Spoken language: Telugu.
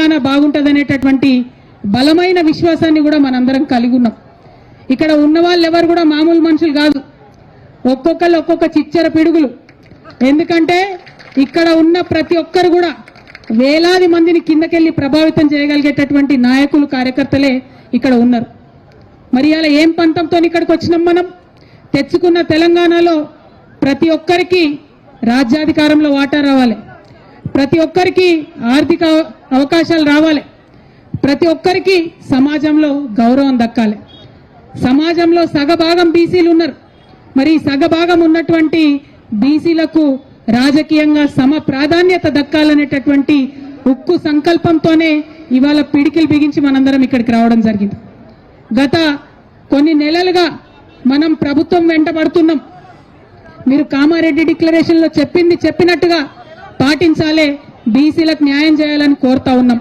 తెలంగాణ బాగుంటదనేటటువంటి బలమైన విశ్వాసాన్ని కూడా మనందరం కలిగి ఉన్నాం. ఇక్కడ ఉన్న వాళ్ళు ఎవరు కూడా మామూలు మనుషులు కాదు, ఒక్కొక్కరు ఒక్కొక్క చిచ్చర పిడుగులు. ఎందుకంటే ఇక్కడ ఉన్న ప్రతి ఒక్కరు కూడా వేలాది మందిని కిందకెళ్ళి ప్రభావితం చేయగలిగేటటువంటి నాయకులు కార్యకర్తలే ఇక్కడ ఉన్నారు. మరి అలా ఏం పంతంతో ఇక్కడికి వచ్చినాం? మనం తెచ్చుకున్న తెలంగాణలో ప్రతి ఒక్కరికి రాజ్యాధికారంలో వాటా రావాలి, ప్రతి ఒక్కరికి ఆర్థిక అవకాశాలు రావాలి, ప్రతి ఒక్కరికి సమాజంలో గౌరవం దక్కాలి. సమాజంలో సగభాగం బీసీలు ఉన్నారు. మరి సగభాగం ఉన్నటువంటి బీసీలకు రాజకీయంగా సమ ప్రాధాన్యత దక్కాలనేటటువంటి ఉక్కు సంకల్పంతోనే ఇవాళ పిడికిలు బిగించి మనందరం ఇక్కడికి రావడం జరిగింది. గత కొన్ని నెలలుగా మనం ప్రభుత్వం వెంట పడుతున్నాం. మీరు కామారెడ్డి డిక్లరేషన్లో చెప్పినట్టుగా పాటించాలే, బీసీలకు న్యాయం చేయాలని కోరుతా ఉన్నాం.